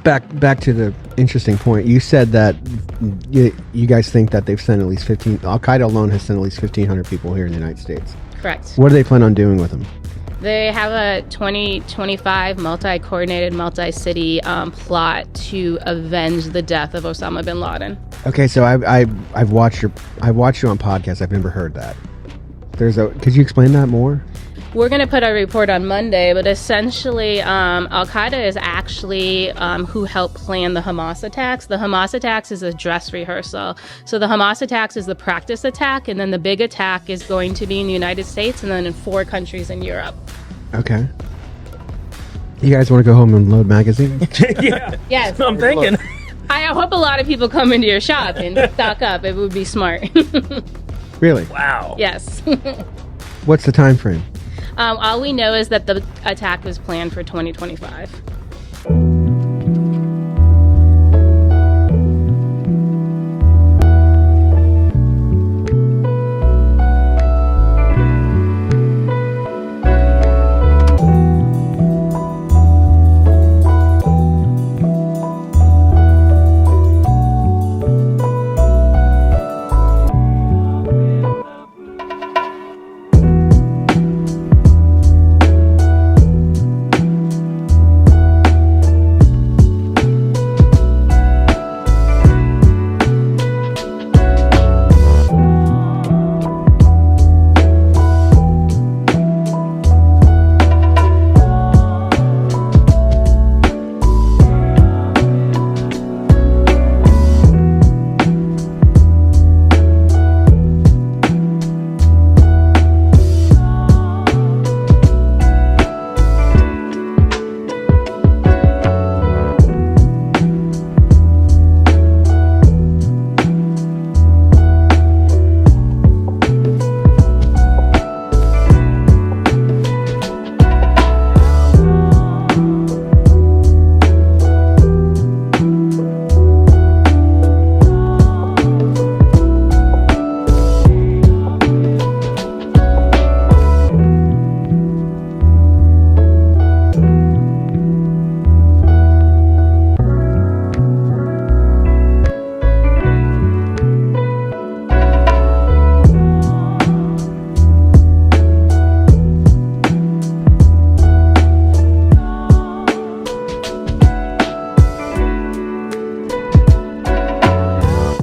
back to the interesting point. You said that you guys think that they've sent at least 15. Al Qaeda alone has sent at least 1,500 people here in the United States. Correct. What do they plan on doing with them? They have a 2025 multi-coordinated, multi-city plot to avenge the death of Osama bin Laden. Okay, so I've watched you on podcasts. I've never heard that. Could you explain that more? We're going to put a report on Monday, but essentially Al-Qaeda is actually who helped plan the Hamas attacks. The Hamas attacks is a dress rehearsal. So the Hamas attacks is the practice attack, and then the big attack is going to be in the United States and then in 4 countries in Europe. Okay. You guys want to go home and load magazines? Yeah. Yes. I'm thinking. I hope a lot of people come into your shop and stock up. It would be smart. Really? Wow. Yes. What's the time frame? All we know is that the attack was planned for 2025.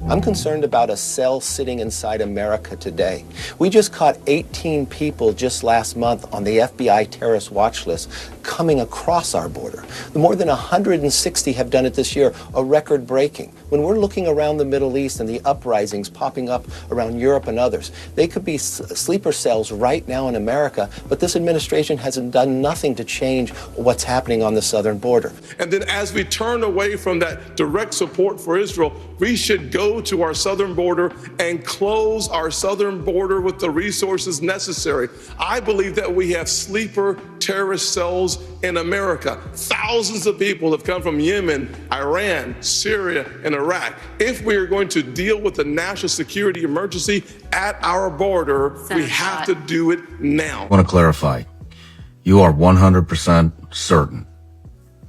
I'm concerned about a cell sitting inside America today. We just caught 18 people just last month on the FBI terrorist watch list coming across our border. More than 160 have done it this year, a record breaking. When we're looking around the Middle East and the uprisings popping up around Europe and others, they could be sleeper cells right now in America, but this administration hasn't done nothing to change what's happening on the southern border. And then as we turn away from that direct support for Israel, we should go to our southern border and close our southern border with the resources necessary. I believe that we have sleeper terrorist cells in America. Thousands of people have come from Yemen, Iran, Syria, and Iraq. If we are going to deal with the national security emergency at our border, we have to do it now. I want to clarify. You are 100% certain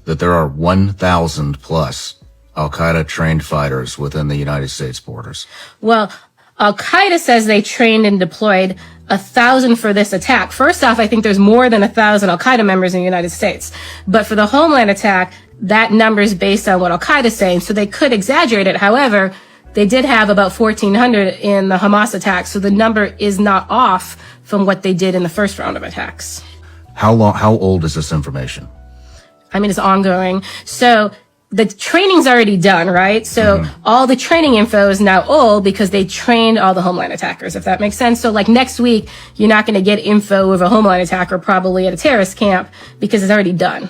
that there are 1,000 plus Al-Qaeda trained fighters within the United States borders? Well, Al-Qaeda says they trained and deployed 1,000 for this attack. First off, I think there's more than 1,000 Al-Qaeda members in the United States. But for the Homeland attack, that number is based on what Al-Qaeda is saying, so they could exaggerate it. However, they did have about 1,400 in the Hamas attack, so the number is not off from what they did in the first round of attacks. How old is this information? I mean, it's ongoing. So the training's already done, right? So all the training info is now old because they trained all the Homeland attackers, if that makes sense. So like next week, you're not going to get info of a Homeland attacker probably at a terrorist camp because it's already done.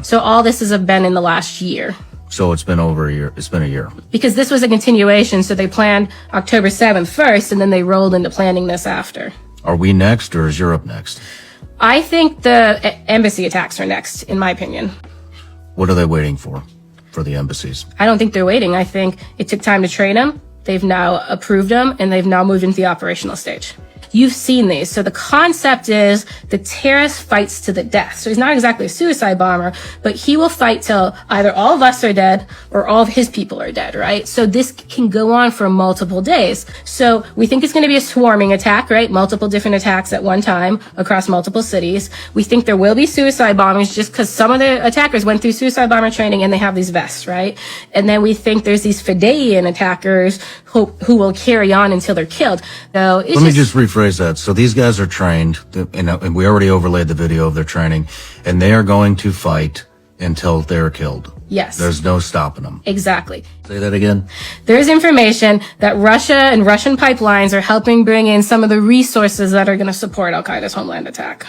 So all this has been in the last year. So it's been over a year. It's been a year. Because this was a continuation. So they planned October 7th first, and then they rolled into planning this after. Are we next or is Europe next? I think the embassy attacks are next, in my opinion. What are they waiting for the embassies? I don't think they're waiting. I think it took time to train them. They've now approved them, and they've now moved into the operational stage. You've seen these. So the concept is the terrorist fights to the death. So he's not exactly a suicide bomber, but he will fight till either all of us are dead or all of his people are dead, right? So this can go on for multiple days. So we think it's going to be a swarming attack, right? Multiple different attacks at one time across multiple cities. We think there will be suicide bombers just because some of the attackers went through suicide bomber training and they have these vests, right? And then we think there's these Fideian attackers who will carry on until they're killed. So Let me just rephrase that. So these guys are trained, and we already overlaid the video of their training, and they are going to fight until they're killed. Yes. There's no stopping them. Exactly. Say that again. There's information that Russia and Russian pipelines are helping bring in some of the resources that are going to support Al-Qaeda's homeland attack.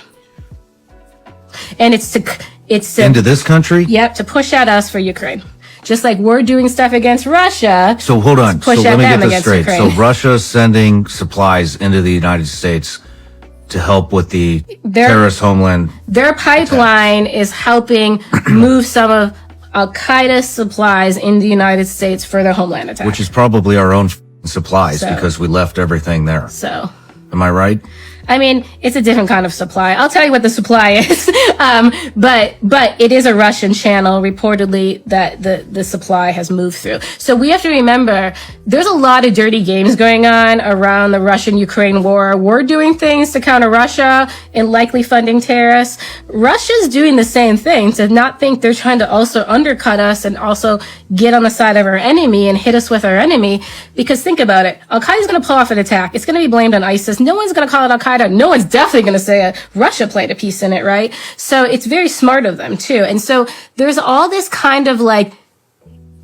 And it's to into this country? Yep, to push at us for Ukraine. Just like we're doing stuff against Russia. So hold on. So Push let at me them get this against straight. Ukraine. So Russia's sending supplies into the United States to help with the terrorist homeland. Their pipeline is helping move some of Al-Qaeda's supplies in the United States for their homeland attack. Which is probably our own supplies So- because we left everything there. So, Am I right? I mean, it's a different kind of supply. I'll tell you what the supply is. But it is a Russian channel reportedly that the supply has moved through. So we have to remember there's a lot of dirty games going on around the Russian-Ukraine war. We're doing things to counter Russia and likely funding terrorists. Russia's doing the same thing to not think they're trying to also undercut us and also get on the side of our enemy and hit us with our enemy. Because think about it. Al-Qaeda's going to pull off an attack. It's going to be blamed on ISIS. No one's going to call it Al-Qaeda. No one's definitely going to say Russia played a piece in it, right? So it's very smart of them too. And so there's all this kind of like,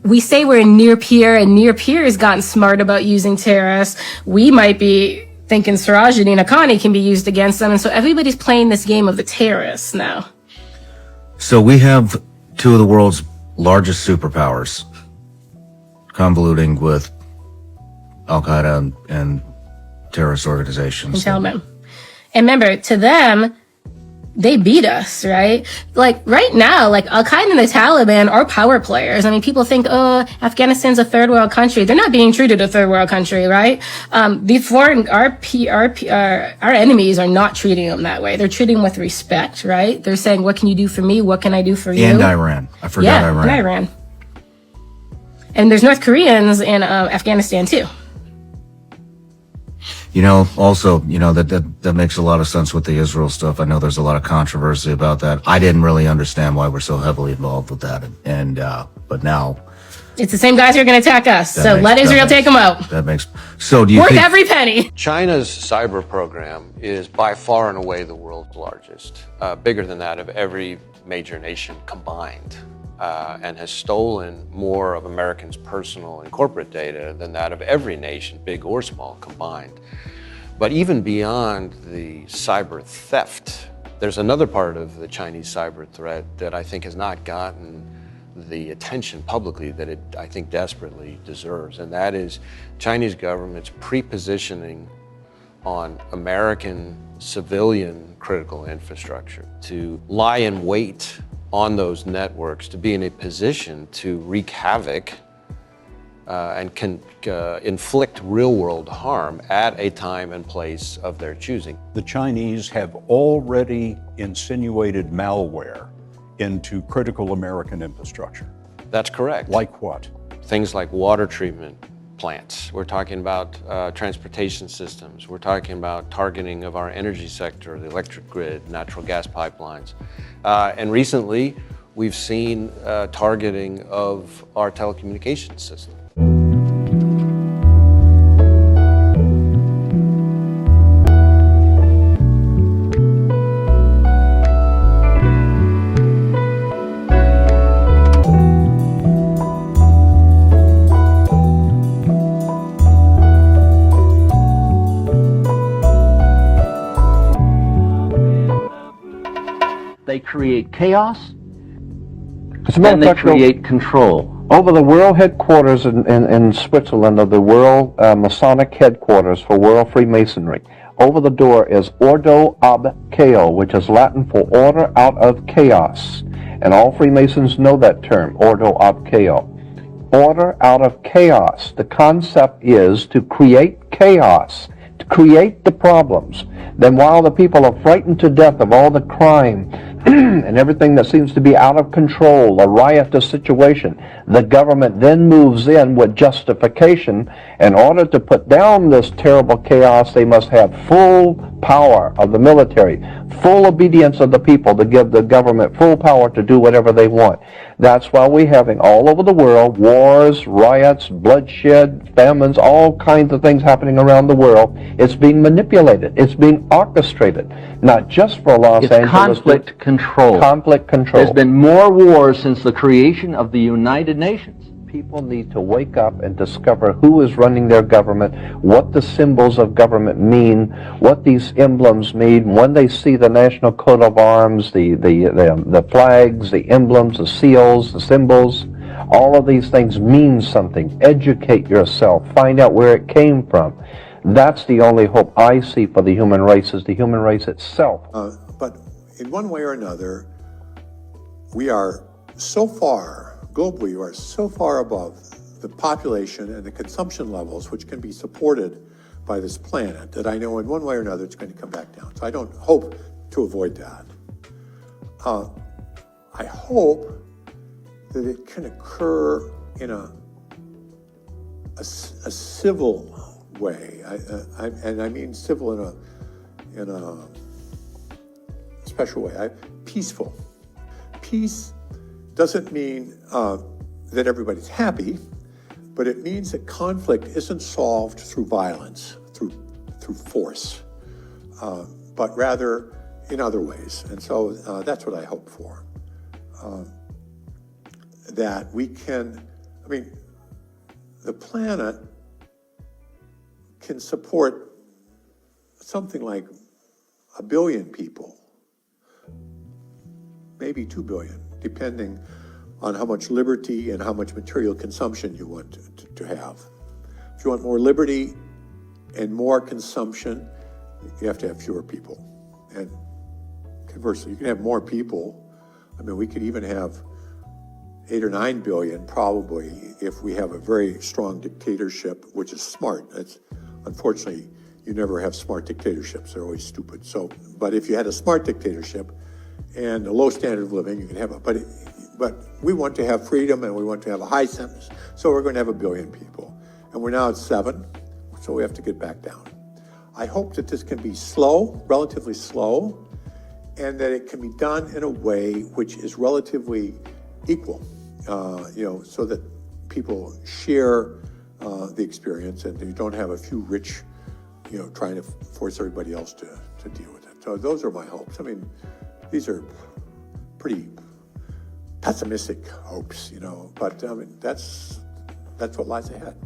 we say we're near peer and near peer has gotten smart about using terrorists. We might be thinking Sirajudeen Haqqani can be used against them. And so everybody's playing this game of the terrorists now. So we have two of the world's largest superpowers convoluting with Al-Qaeda and terrorist organizations. Gentlemen. And remember, to them, they beat us, right? Like right now, like Al-Qaeda and the Taliban are power players. I mean, people think, oh, Afghanistan's a third world country. They're not being treated a third world country, right? The foreign, our enemies are not treating them that way. They're treating them with respect, right? They're saying, what can you do for me? What can I do for you? And Iran. I forgot Iran. And Iran. And there's North Koreans in Afghanistan too. You know, also, you know, that makes a lot of sense with the Israel stuff. I know there's a lot of controversy about that. I didn't really understand why we're so heavily involved with that. But now it's the same guys who are going to attack us. So let Israel take them out. That makes, so do you Worth think every penny. China's cyber program is by far and away the world's largest, bigger than that of every major nation combined, and has stolen more of Americans' personal and corporate data than that of every nation, big or small, combined. But even beyond the cyber theft, there's another part of the Chinese cyber threat that I think has not gotten the attention publicly that it, I think, desperately deserves, and that is Chinese government's pre-positioning on American civilian critical infrastructure to lie in wait on those networks, to be in a position to wreak havoc and can inflict real-world harm at a time and place of their choosing. The Chinese have already insinuated malware into critical American infrastructure. That's correct. Like what? Things like water treatment plants. We're talking about transportation systems. We're talking about targeting of our energy sector, the electric grid, natural gas pipelines. And recently, we've seen targeting of our telecommunications system. They create chaos, As a matter and of they fact, create control. over the world headquarters in Switzerland of the World Masonic Headquarters for World Freemasonry, over the door is Ordo ab Chao, which is Latin for order out of chaos. And all Freemasons know that term, Ordo ab Chao. Order out of chaos. The concept is to create chaos, to create the problems, then while the people are frightened to death of all the crime and everything that seems to be out of control, a riotous situation, the government then moves in with justification. In order to put down this terrible chaos, they must have full power of the military, full obedience of the people to give the government full power to do whatever they want. That's why we're having all over the world wars, riots, bloodshed, famines, all kinds of things happening around the world. It's being manipulated. It's being orchestrated, not just for Los Angeles. Conflict control. Conflict control. There's been more wars since the creation of the United Nations. People need to wake up and discover who is running their government, what the symbols of government mean, what these emblems mean. When they see the national coat of arms, the flags, the emblems, the seals, the symbols, all of these things mean something. Educate yourself. Find out where it came from. That's the only hope I see for the human race, is the human race itself. But in one way or another, we are so far, globally, we are so far above the population and the consumption levels which can be supported by this planet that I know in one way or another it's going to come back down. So I don't hope to avoid that. I hope that it can occur in a civil way, and I mean civil in a special way, peaceful. Peace doesn't mean that everybody's happy, but it means that conflict isn't solved through violence, through force, but rather in other ways. And so that's what I hope for. That we can, I mean, the planet can support something like 1 billion people, maybe 2 billion, depending on how much liberty and how much material consumption you want to have. If you want more liberty and more consumption, you have to have fewer people. And conversely, you can have more people. I mean, we could even have 8 or 9 billion probably if we have a very strong dictatorship, which is smart. That's, unfortunately, you never have smart dictatorships. They're always stupid. So, but if you had a smart dictatorship and a low standard of living, you can have it. But we want to have freedom and we want to have a high sentence. So we're going to have 1 billion people. And we're now at 7, so we have to get back down. I hope that this can be slow, relatively slow, and that it can be done in a way which is relatively equal, so that people share the experience and you don't have a few rich, trying to force everybody else to deal with it. So those are my hopes. I mean, these are pretty pessimistic hopes, but I mean, that's what lies ahead.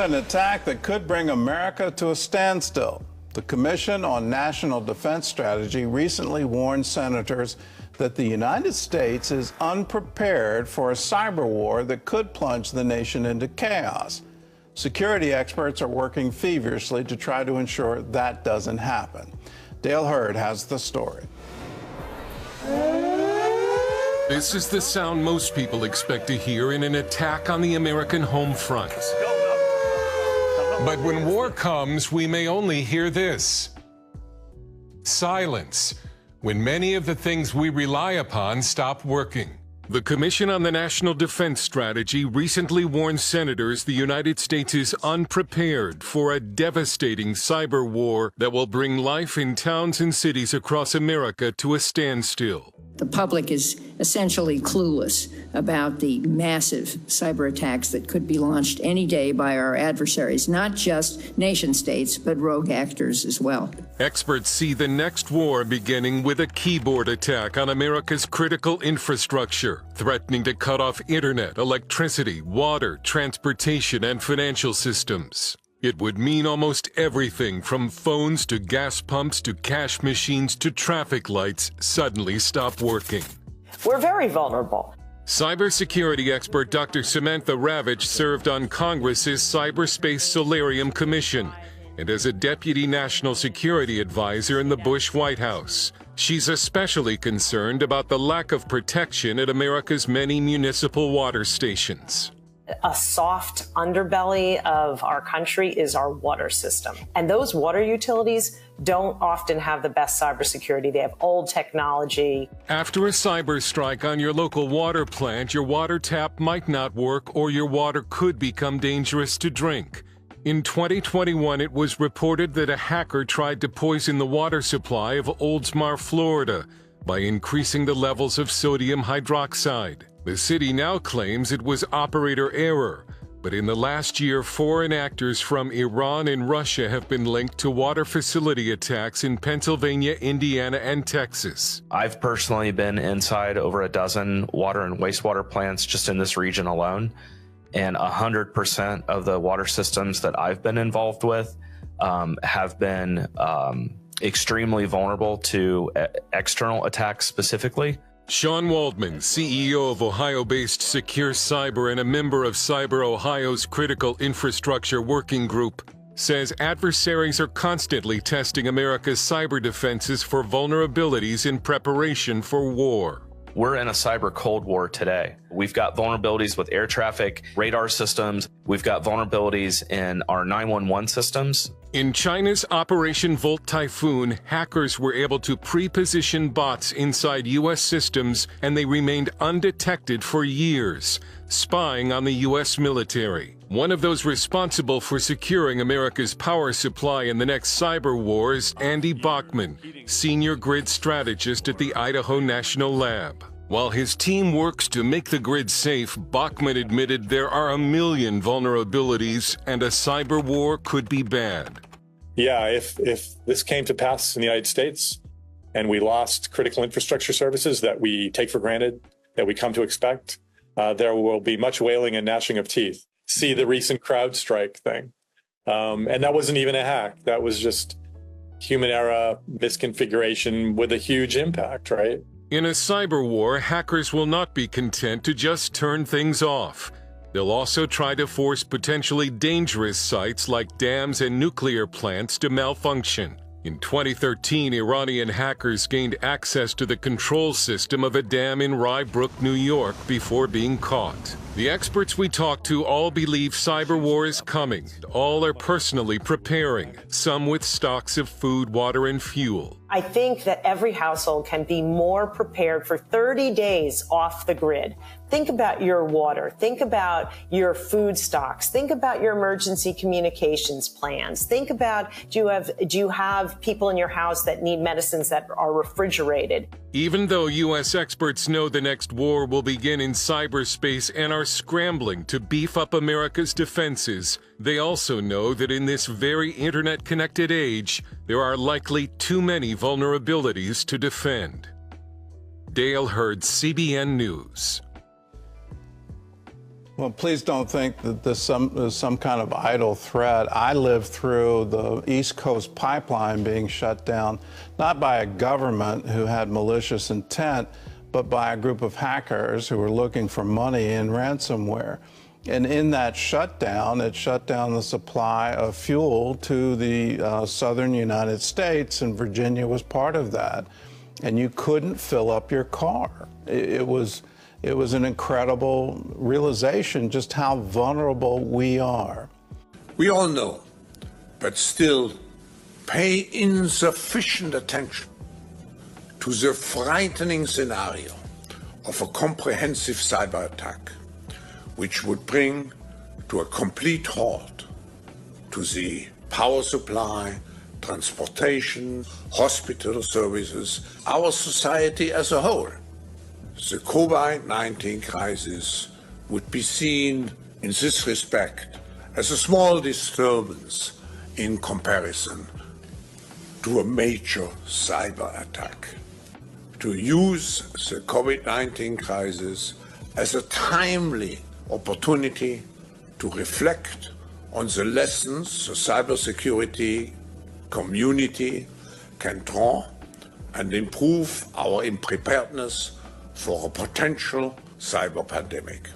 Attack that could bring America to a standstill. The Commission on National Defense Strategy recently warned senators that the United States is unprepared for a cyber war that could plunge the nation into chaos. Security experts are working feverishly to try to ensure that doesn't happen. Dale Hurd has the story. This is the sound most people expect to hear in an attack on the American home front. But when war comes, we may only hear this. Silence, when many of the things we rely upon stop working. The Commission on the National Defense Strategy recently warned senators the United States is unprepared for a devastating cyber war that will bring life in towns and cities across America to a standstill. The public is essentially clueless about the massive cyber attacks that could be launched any day by our adversaries, not just nation states, but rogue actors as well. Experts see the next war beginning with a keyboard attack on America's critical infrastructure, threatening to cut off internet, electricity, water, transportation, and financial systems. It would mean almost everything from phones to gas pumps to cash machines to traffic lights suddenly stop working. We're very vulnerable. Cybersecurity expert Dr. Samantha Ravitch served on Congress's Cyberspace Solarium Commission and as a deputy national security advisor in the Bush White House. She's especially concerned about the lack of protection at America's many municipal water stations. A soft underbelly of our country is our water system. And those water utilities don't often have the best cybersecurity. They have old technology. After a cyber strike on your local water plant, your water tap might not work or your water could become dangerous to drink. In 2021, it was reported that a hacker tried to poison the water supply of Oldsmar, Florida, by increasing the levels of sodium hydroxide. The city now claims it was operator error, but in the last year, foreign actors from Iran and Russia have been linked to water facility attacks in Pennsylvania, Indiana, and Texas. I've personally been inside over a dozen water and wastewater plants just in this region alone, and 100% of the water systems that I've been involved with have been extremely vulnerable to external attacks specifically. Sean Waldman, CEO of Ohio-based Secure Cyber and a member of Cyber Ohio's Critical Infrastructure Working Group, says adversaries are constantly testing America's cyber defenses for vulnerabilities in preparation for war. We're in a cyber cold war today. We've got vulnerabilities with air traffic, radar systems. We've got vulnerabilities in our 911 systems. In China's Operation Volt Typhoon, hackers were able to pre-position bots inside U.S. systems, and they remained undetected for years, spying on the U.S. military. One of those responsible for securing America's power supply in the next cyber war is Andy Bachman, senior grid strategist at the Idaho National Lab. While his team works to make the grid safe, Bachman admitted there are a million vulnerabilities and a cyber war could be bad. Yeah, if this came to pass in the United States and we lost critical infrastructure services that we take for granted, that we come to expect, there will be much wailing and gnashing of teeth. See the recent CrowdStrike thing. And that wasn't even a hack. That was just human error misconfiguration with a huge impact, right? In a cyber war, hackers will not be content to just turn things off. They'll also try to force potentially dangerous sites like dams and nuclear plants to malfunction. In 2013, Iranian hackers gained access to the control system of a dam in Rye Brook, New York, before being caught. The experts we talked to all believe cyber war is coming. All are personally preparing, some with stocks of food, water, and fuel. I think that every household can be more prepared for 30 days off the grid. Think about your water. Think about your food stocks. Think about your emergency communications plans. Think about, do you have people in your house that need medicines that are refrigerated? Even though U.S. experts know the next war will begin in cyberspace and are scrambling to beef up America's defenses, they also know that in this very internet-connected age, there are likely too many vulnerabilities to defend. Dale Hurd, CBN News. Well, please don't think that there's some kind of idle threat. I lived through the East Coast pipeline being shut down, not by a government who had malicious intent, but by a group of hackers who were looking for money in ransomware. And in that shutdown, it shut down the supply of fuel to the southern United States, and Virginia was part of that. And you couldn't fill up your car. It was an incredible realization just how vulnerable we are. We all know but still pay insufficient attention to the frightening scenario of a comprehensive cyber attack, which would bring to a complete halt to the power supply, transportation, hospital services, our society as a whole. The COVID-19 crisis would be seen in this respect as a small disturbance in comparison to a major cyber attack. To use the COVID-19 crisis as a timely opportunity to reflect on the lessons the cybersecurity community can draw and improve our preparedness for a potential cyber pandemic.